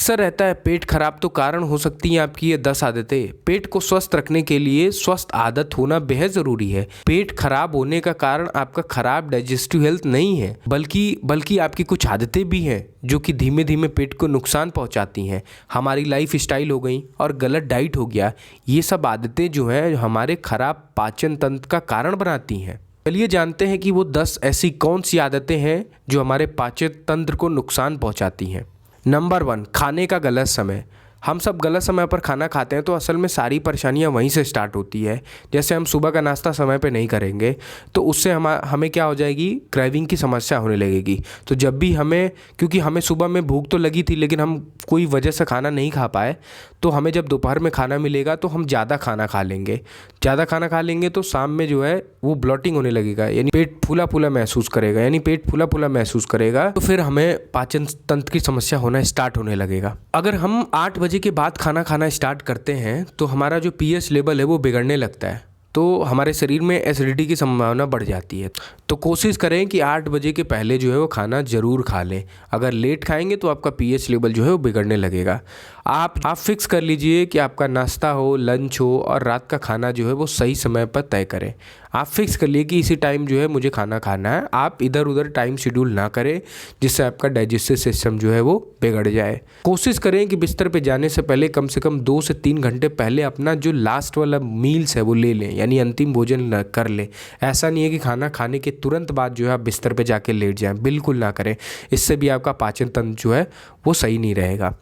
अक्सर रहता है पेट खराब, तो कारण हो सकती हैं आपकी ये 10 आदतें। पेट को स्वस्थ रखने के लिए स्वस्थ आदत होना बेहद ज़रूरी है। पेट खराब होने का कारण आपका खराब डाइजेस्टिव हेल्थ नहीं है, बल्कि आपकी कुछ आदतें भी हैं जो कि धीमे धीमे पेट को नुकसान पहुंचाती हैं। हमारी लाइफ स्टाइल हो गई और गलत डाइट हो गया, ये सब आदतें जो हैं हमारे खराब पाचन तंत्र का कारण बनाती हैं। चलिए जानते हैं कि वो 10 ऐसी कौन सी आदतें हैं जो हमारे पाचन तंत्र को नुकसान पहुंचाती हैं। नंबर 1, खाने का गलत समय। हम सब गलत समय पर खाना खाते हैं तो असल में सारी परेशानियां वहीं से स्टार्ट होती है। जैसे हम सुबह का नाश्ता समय पे नहीं करेंगे तो उससे हमें क्या हो जाएगी, क्रेविंग की समस्या होने लगेगी। तो जब भी क्योंकि हमें सुबह में भूख तो लगी थी लेकिन हम कोई वजह से खाना नहीं खा पाए, तो हमें जब दोपहर में खाना मिलेगा तो हम ज़्यादा खाना खा लेंगे। ज़्यादा खाना खा लेंगे तो शाम में जो है वो ब्लॉटिंग होने लगेगा, यानी पेट फूला फूला महसूस करेगा, तो फिर हमें पाचन तंत्र की समस्या होना स्टार्ट होने लगेगा। अगर हम 8 बजे के बाद खाना खाना स्टार्ट करते हैं तो हमारा जो पीएच लेवल है वो बिगड़ने लगता है, तो हमारे शरीर में एसिडिटी की संभावना बढ़ जाती है। तो कोशिश करें कि 8 बजे के पहले जो है वो खाना ज़रूर खा लें। अगर लेट खाएंगे तो आपका पीएच लेवल जो है वो बिगड़ने लगेगा। आप फिक्स कर लीजिए कि आपका नाश्ता हो, लंच हो और रात का खाना जो है वो सही समय पर तय करें। आप फिक्स कर लिए कि इसी टाइम जो है मुझे खाना खाना है। आप इधर उधर टाइम शेड्यूल ना करें जिससे आपका डाइजेस्टिव सिस्टम जो है वो बिगड़ जाए। कोशिश करें कि बिस्तर पे जाने से पहले कम से कम 2 से 3 घंटे पहले अपना जो लास्ट वाला मील्स है वो ले लें, यानी अंतिम भोजन कर लें। ऐसा नहीं है कि खाना खाने के तुरंत बाद जो है आप बिस्तर पे जाके लेट जाएं, बिल्कुल ना करें। इससे भी आपका पाचन तंत्र जो है वो सही नहीं रहेगा।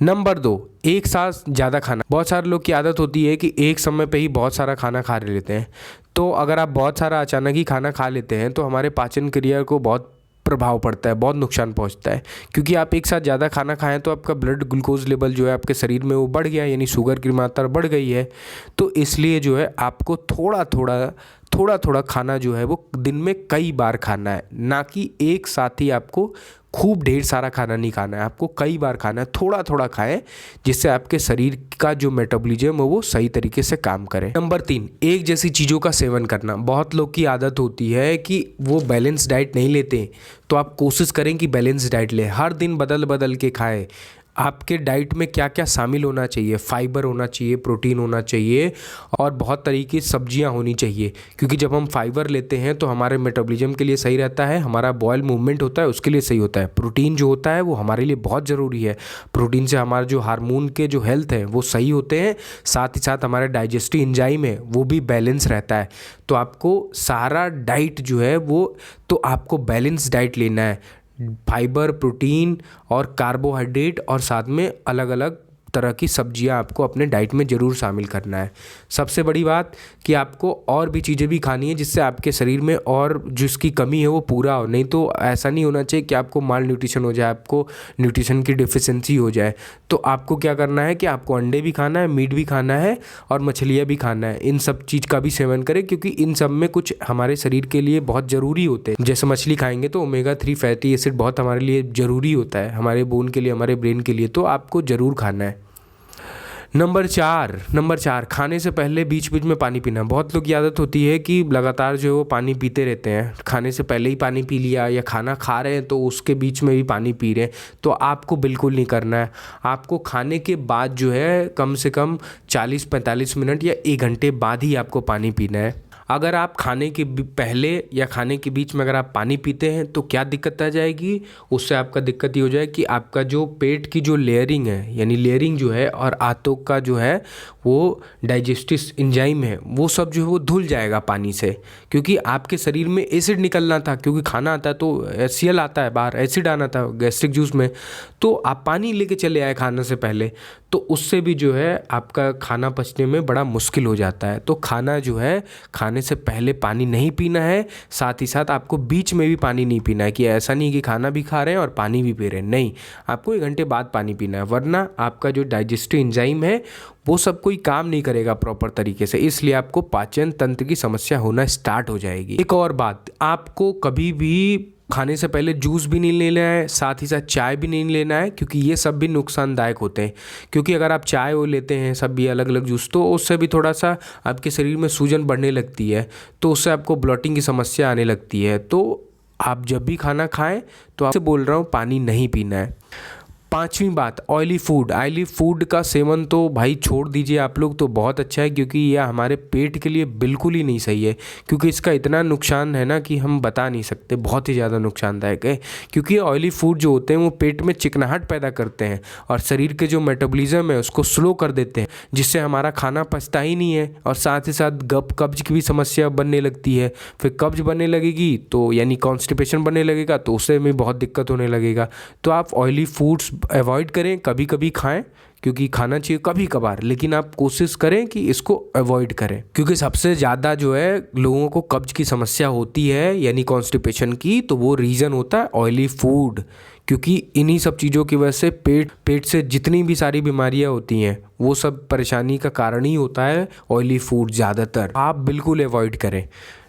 नंबर 2, एक साथ ज़्यादा खाना। बहुत सारे लोग की आदत होती है कि एक समय पे ही बहुत सारा खाना खा लेते हैं। तो अगर आप बहुत सारा अचानक ही खाना खा लेते हैं तो हमारे पाचन क्रिया को बहुत प्रभाव पड़ता है, बहुत नुकसान पहुंचता है। क्योंकि आप एक साथ ज़्यादा खाना खाएं तो आपका ब्लड ग्लूकोज लेवल जो है आपके शरीर में वो बढ़ गया, यानी शुगर की मात्रा बढ़ गई है। तो इसलिए जो है आपको थोड़ा थोड़ा खाना जो है वो दिन में कई बार खाना है, ना कि एक साथ ही आपको खूब ढेर सारा खाना नहीं खाना है। आपको कई बार खाना है, थोड़ा थोड़ा खाएं जिससे आपके शरीर का जो मेटाबॉलिज्म है वो सही तरीके से काम करे। नंबर 3, एक जैसी चीज़ों का सेवन करना। बहुत लोग की आदत होती है कि वो बैलेंस डाइट नहीं लेते, तो आप कोशिश करें कि बैलेंस डाइट लें। हर दिन बदल बदल के खाएं। आपके डाइट में क्या क्या शामिल होना चाहिए, फाइबर होना चाहिए, प्रोटीन होना चाहिए और बहुत तरीके की सब्जियां होनी चाहिए। क्योंकि जब हम फाइबर लेते हैं तो हमारे मेटाबॉलिज्म के लिए सही रहता है, हमारा बॉयल मूवमेंट होता है उसके लिए सही होता है। प्रोटीन जो होता है वो हमारे लिए बहुत ज़रूरी है। प्रोटीन से हमारा जो हार्मोन के जो हेल्थ है वो सही होते हैं, साथ ही साथ हमारे डाइजेस्टिव एंजाइम है वो भी बैलेंस रहता है। तो आपको सारा डाइट जो है तो आपको बैलेंस डाइट लेना है। फाइबर, प्रोटीन और कार्बोहाइड्रेट और साथ में अलग अलग तरह की सब्जियां आपको अपने डाइट में ज़रूर शामिल करना है। सबसे बड़ी बात कि आपको और भी चीज़ें भी खानी है जिससे आपके शरीर में और जिसकी कमी है वो पूरा हो। नहीं तो ऐसा नहीं होना चाहिए कि आपको माल न्यूट्रिशन हो जाए, आपको न्यूट्रिशन की डिफिशिएंसी हो जाए। तो आपको क्या करना है कि आपको अंडे भी खाना है, मीट भी खाना है और मछलियाँ भी खाना है। इन सब चीज़ का भी सेवन करें क्योंकि इन सब में कुछ हमारे शरीर के लिए बहुत ज़रूरी होते हैं। जैसे मछली खाएंगे तो ओमेगा 3 फैटी एसिड बहुत हमारे लिए ज़रूरी होता है, हमारे बोन के लिए, हमारे ब्रेन के लिए, तो आपको ज़रूर खाना है। नंबर 4, खाने से पहले बीच बीच में पानी पीना। बहुत लोग की आदत होती है कि लगातार जो है वो पानी पीते रहते हैं। खाने से पहले ही पानी पी लिया या खाना खा रहे हैं तो उसके बीच में भी पानी पी रहे हैं, तो आपको बिल्कुल नहीं करना है। आपको खाने के बाद जो है कम से कम 40-45 मिनट या 1 घंटे बाद ही आपको पानी पीना है। अगर आप खाने के पहले या खाने के बीच में अगर आप पानी पीते हैं तो क्या दिक्कत आ जाएगी, उससे आपका दिक्कत ये हो जाए कि आपका जो पेट की जो लेयरिंग है, यानी लेयरिंग जो है और आंतों का जो है वो डाइजेस्टिव एंजाइम है वो सब जो है वो धुल जाएगा पानी से। क्योंकि आपके शरीर में एसिड निकलना था, क्योंकि खाना आता है तो HCl आता है बाहर, एसिड आना था गैस्ट्रिक जूस में, तो आप पानी लेके चले आए खाने से पहले, तो उससे भी जो है आपका खाना पचने में बड़ा मुश्किल हो जाता है। तो खाना जो है खाने से पहले पानी नहीं पीना है, साथ ही साथ आपको बीच में भी पानी नहीं पीना है। कि ऐसा नहीं कि खाना भी खा रहे हैं और पानी भी पी रहे हैं, नहीं, आपको 1 घंटे बाद पानी पीना है, वरना आपका जो डाइजेस्टिव एंजाइम है वो सब कोई काम नहीं करेगा प्रॉपर तरीके से, इसलिए आपको पाचन तंत्र की समस्या होना स्टार्ट हो जाएगी। एक और बात, आपको कभी भी खाने से पहले जूस भी नहीं लेना है, साथ ही साथ चाय भी नहीं लेना है, क्योंकि ये सब भी नुकसानदायक होते हैं। क्योंकि अगर आप चाय वो लेते हैं सब भी अलग अलग जूस, तो उससे भी थोड़ा सा आपके शरीर में सूजन बढ़ने लगती है, तो उससे आपको ब्लॉटिंग की समस्या आने लगती है। तो आप जब भी खाना खाएं तो आपसे बोल रहा हूँ पानी नहीं पीना है। 5वीं बात, ऑयली फूड का सेवन तो भाई छोड़ दीजिए आप लोग, तो बहुत अच्छा है, क्योंकि यह हमारे पेट के लिए बिल्कुल ही नहीं सही है। क्योंकि इसका इतना नुकसान है ना कि हम बता नहीं सकते, बहुत ही ज़्यादा नुकसानदायक है। क्योंकि ऑयली फूड जो होते हैं वो पेट में चिकनाहट पैदा करते हैं और शरीर के जो मेटाबॉलिज्म है उसको स्लो कर देते हैं, जिससे हमारा खाना पचता ही नहीं है और साथ ही साथ कब्ज की भी समस्या बनने लगती है। फिर कब्ज बनने लगेगी तो यानी कॉन्स्टिपेशन बनने लगेगा, तो उससे में बहुत दिक्कत होने लगेगा। तो आप ऑयली फूड्स अवॉइड करें, कभी कभी खाएं, क्योंकि खाना चाहिए कभी कभार, लेकिन आप कोशिश करें कि इसको अवॉइड करें। क्योंकि सबसे ज़्यादा जो है लोगों को कब्ज की समस्या होती है यानी कॉन्स्टिपेशन की, तो वो रीज़न होता है ऑयली फूड। क्योंकि इन्हीं सब चीज़ों की वजह से पेट से जितनी भी सारी बीमारियां होती हैं वो सब परेशानी का कारण ही होता है ऑयली फूड ज़्यादातर। आप बिल्कुल अवॉइड करें।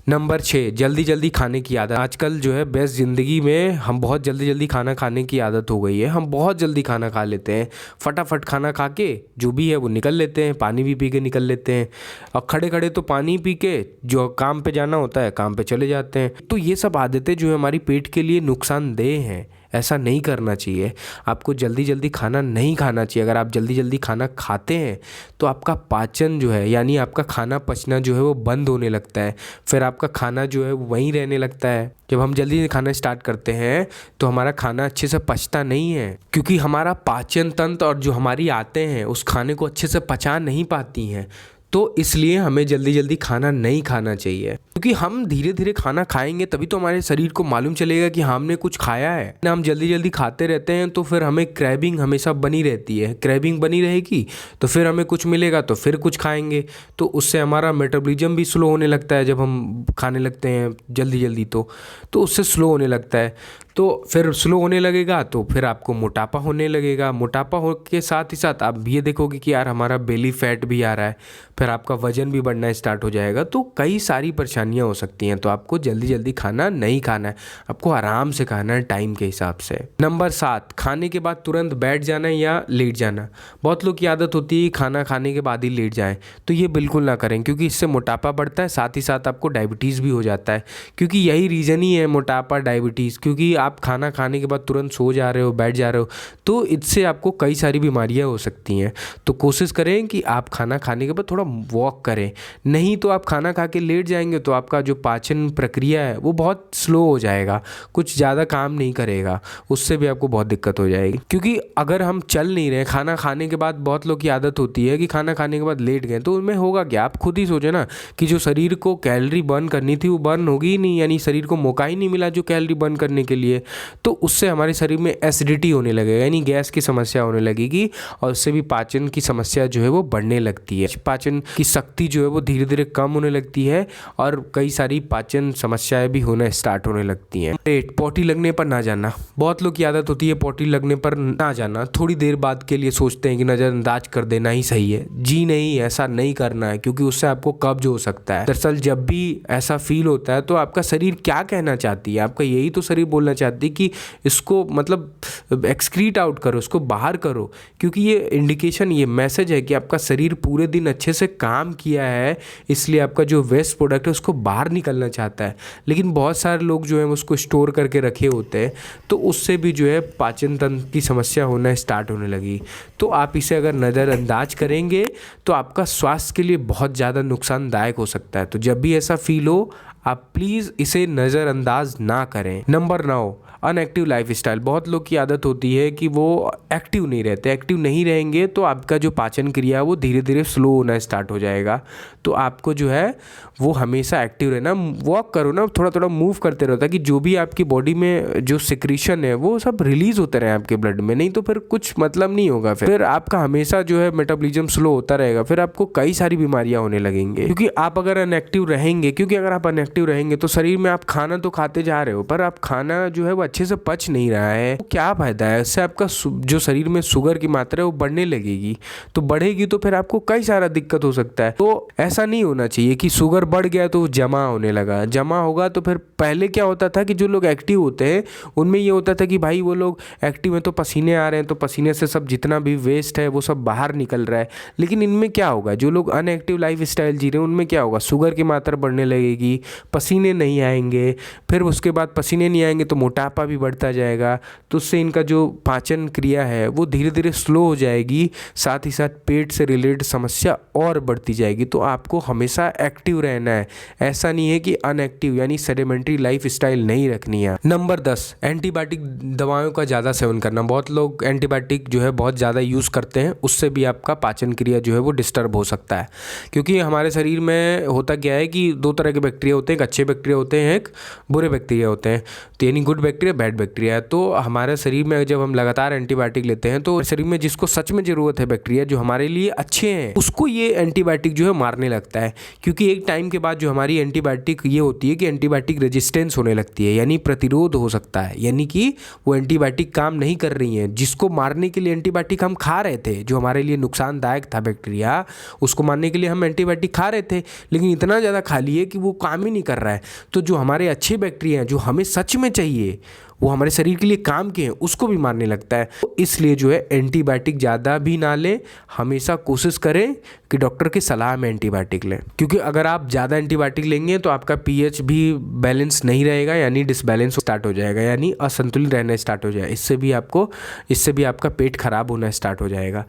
नंबर 6, जल्दी जल्दी खाने की आदत। आजकल जो है व्यस्त ज़िंदगी में हम बहुत जल्दी जल्दी खाना खाने की आदत हो गई है। हम बहुत जल्दी खाना खा लेते हैं, फटाफट खाना खा के जो भी है वो निकल लेते हैं, पानी भी पी के निकल लेते हैं और खड़े खड़े तो पानी पी के जो काम पे जाना होता है काम पे चले जाते हैं। तो ये सब आदतें जो है हमारी पेट के लिए नुकसानदेह हैं, ऐसा नहीं करना चाहिए। आपको जल्दी जल्दी खाना नहीं खाना चाहिए। अगर आप जल्दी जल्दी खाना खाते हैं तो आपका पाचन जो है यानी आपका खाना पचना जो है वो बंद होने लगता है, फिर आपका खाना जो है वो वहीं रहने लगता है। जब हम जल्दी से खाना स्टार्ट करते हैं तो हमारा खाना अच्छे से पचता नहीं है, क्योंकि हमारा पाचन तंत्र और जो हमारी आंतें हैं उस खाने को अच्छे से पचा नहीं पाती हैं। तो इसलिए हमें जल्दी जल्दी खाना नहीं खाना चाहिए, क्योंकि हम धीरे धीरे खाना खाएंगे तभी तो हमारे शरीर को मालूम चलेगा कि हमने कुछ खाया है ना। हम जल्दी जल्दी खाते रहते हैं तो फिर हमें क्रेविंग हमेशा बनी रहती है, क्रेविंग बनी रहेगी तो फिर हमें कुछ मिलेगा तो फिर कुछ खाएंगे, तो उससे हमारा मेटाबॉलिज्म भी स्लो होने लगता है। जब हम खाने लगते हैं जल्दी जल्दी तो उससे स्लो होने लगता है, तो फिर स्लो होने लगेगा तो फिर आपको मोटापा होने लगेगा। मोटापा हो के साथ ही साथ आप ये देखोगे कि यार हमारा बेली फैट भी आ रहा है, फिर आपका वजन भी बढ़ना स्टार्ट हो जाएगा। तो कई सारी परेशानियां हो सकती हैं। तो आपको जल्दी जल्दी खाना नहीं खाना है, आपको आराम से खाना है टाइम के हिसाब से। नंबर 7, खाने के बाद तुरंत बैठ जाना या लेट जाना। बहुत लोग की आदत होती है खाना खाने के बाद ही लेट जाएं, तो ये बिल्कुल ना करें, क्योंकि इससे मोटापा बढ़ता है, साथ ही साथ आपको डायबिटीज़ भी हो जाता है। क्योंकि यही रीज़न ही है मोटापा, डायबिटीज़। क्योंकि आप खाना खाने के बाद तुरंत सो जा रहे हो, बैठ जा रहे हो, तो इससे आपको कई सारी बीमारियां हो सकती हैं। तो कोशिश करें कि आप खाना खाने के बाद थोड़ा वॉक करें, नहीं तो आप खाना खा के लेट जाएंगे तो आपका जो पाचन प्रक्रिया है वो बहुत स्लो हो जाएगा, कुछ ज़्यादा काम नहीं करेगा, उससे भी आपको बहुत दिक्कत हो जाएगी। क्योंकि अगर हम चल नहीं रहे खाना खाने के बाद, बहुत लोग की आदत होती है कि खाना खाने के बाद लेट गए, तो उनमें होगा क्या, आप खुद ही सोचे ना कि जो शरीर को कैलोरी बर्न करनी थी वो बर्न होगी ही नहीं, यानी शरीर को मौका ही नहीं मिला जो कैलोरी बर्न करने के लिए। तो उससे हमारे शरीर में एसिडिटी होने लगेगा, यानी गैस की समस्या होने लगेगी और उससे भी पाचन की समस्या जो है वो बढ़ने लगती है। पाचन की शक्ति जो है वो धीरे धीरे कम होने लगती है और कई सारी पाचन समस्याएं भी होना स्टार्ट होने लगती हैं। पोटी लगने पर ना जाना। बहुत लोग की आदत होती है पोटी लगने पर ना जाना, थोड़ी देर बाद के लिए सोचते हैं कि नज़रअंदाज कर देना ही सही है। जी नहीं, ऐसा नहीं करना है, क्योंकि उससे आपको कब्ज हो सकता है। दरअसल जब भी ऐसा फील होता है तो आपका शरीर क्या कहना चाहती है, आपका यही तो शरीर बोलना चाहती है कि इसको मतलब एक्सक्रीट आउट करो, इसको बाहर करो, क्योंकि ये इंडिकेशन, ये मैसेज है कि आपका शरीर पूरे दिन अच्छे से काम किया है, इसलिए आपका जो वेस्ट प्रोडक्ट है उसको बाहर निकलना चाहता है। लेकिन बहुत सारे लोग जो है उसको स्टोर करके रखे होते हैं, तो उससे भी जो है पाचन तंत्र की समस्या होना स्टार्ट होने लगी। तो आप इसे अगर नज़रअंदाज करेंगे तो आपका स्वास्थ्य के लिए बहुत ज़्यादा नुकसानदायक हो सकता है। तो जब भी ऐसा फील हो आप प्लीज़ इसे नज़रअंदाज ना करें। Number 9, unactive lifestyle. बहुत लोग की आदत होती है कि वो एक्टिव नहीं रहते। एक्टिव नहीं रहेंगे तो आपका जो पाचन क्रिया है वो धीरे धीरे स्लो होना स्टार्ट हो जाएगा। तो आपको जो है वो हमेशा एक्टिव रहना, वॉक करो ना, थोड़ा थोड़ा मूव करते रहो, ताकि जो भी आपकी बॉडी में जो सिक्रीशन है वो सब रिलीज होते रहे आपके ब्लड में, नहीं तो फिर कुछ मतलब नहीं होगा। फिर आपका हमेशा जो है मेटाबॉलिज्म स्लो होता रहेगा, फिर आपको कई सारी बीमारियां होने लगेंगी। क्योंकि आप अगर अनएक्टिव रहेंगे, क्योंकि अगर आप अनएक्टिव रहेंगे तो शरीर में आप खाना तो खाते जा रहे हो पर आप खाना जो है वो अच्छे से पच नहीं रहा है, तो क्या फायदा है। इससे आपका जो शरीर में शुगर की मात्रा है वो बढ़ने लगेगी, तो बढ़ेगी तो फिर आपको कई सारा दिक्कत हो सकता है। तो ऐसा नहीं होना चाहिए कि शुगर बढ़ गया तो जमा होने लगा, जमा होगा तो फिर पहले क्या होता था कि जो लोग एक्टिव होते हैं उनमें ये होता था कि भाई वो लोग एक्टिव हैं तो पसीने आ रहे हैं, तो पसीने से सब जितना भी वेस्ट है वो सब बाहर निकल रहा है। लेकिन इनमें क्या होगा, जो लोग अनएक्टिव लाइफ स्टाइल जी रहे हैं उनमें क्या होगा, शुगर की मात्रा बढ़ने लगेगी, पसीने नहीं आएंगे, फिर उसके बाद पसीने नहीं आएंगे तो मोटापा भी बढ़ता जाएगा, तो उससे इनका जो पाचन क्रिया है वो धीरे धीरे स्लो हो जाएगी, साथ ही साथ पेट से रिलेटेड समस्या और बढ़ती जाएगी। तो आपको हमेशा एक्टिव रहना है, ऐसा नहीं है कि अनएक्टिव यानी सेडेमेंट्री लाइफ स्टाइल नहीं रखनी है। नंबर 10, एंटीबायोटिक दवाओं का ज़्यादा सेवन करना। बहुत लोग एंटीबायोटिक जो है बहुत ज़्यादा यूज़ करते हैं, उससे भी आपका पाचन क्रिया जो है वो डिस्टर्ब हो सकता है। क्योंकि हमारे शरीर में होता क्या है कि दो तरह के बैक्टीरिया होते हैं, एक अच्छे बैक्टीरिया होते हैं, एक बुरे बैक्टीरिया होते हैं। तो यानी गुड बैक्टीरिया, बैड बैक्टीरिया। तो हमारे शरीर में जब हम लगातार एंटीबायोटिक लेते हैं तो शरीर में जिसको सच में ज़रूरत है बैक्टीरिया जो हमारे लिए अच्छे हैं, उसको ये एंटीबायोटिक जो है मारने लगता है। क्योंकि एक टाइम के बाद जो हमारी एंटीबायोटिक ये होती है कि एंटीबायोटिक रेजिस्टेंस होने लगती है, यानी प्रतिरोध हो सकता है, यानी कि वो एंटीबायोटिक काम नहीं कर रही हैं। जिसको मारने के लिए एंटीबायोटिक हम खा रहे थे, जो हमारे लिए नुकसानदायक था बैक्टीरिया, उसको मारने के लिए हम एंटीबायोटिक खा रहे थे, लेकिन इतना ज़्यादा खा लिए कि वो काम ही नहीं कर रहा है। तो जो हमारे अच्छे बैक्टीरिया हैं जो हमें सच में चाहिए, वो हमारे शरीर के लिए काम के हैं, उसको भी मारने लगता है। तो इसलिए जो है एंटीबायोटिक ज़्यादा भी ना लें, हमेशा कोशिश करें कि डॉक्टर की सलाह में एंटीबायोटिक लें। क्योंकि अगर आप ज़्यादा एंटीबायोटिक लेंगे तो आपका पीएच भी बैलेंस नहीं रहेगा, यानी डिसबैलेंस स्टार्ट हो जाएगा, यानी असंतुलित रहना स्टार्ट हो जाएगा। इससे भी आपका पेट खराब होना स्टार्ट हो जाएगा।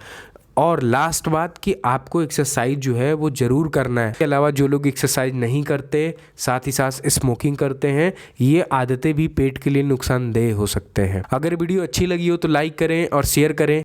और लास्ट बात कि आपको एक्सरसाइज जो है वो ज़रूर करना है। इसके अलावा जो लोग एक्सरसाइज नहीं करते, साथ ही साथ स्मोकिंग करते हैं, ये आदतें भी पेट के लिए नुकसानदेह हो सकते हैं। अगर वीडियो अच्छी लगी हो तो लाइक करें और शेयर करें।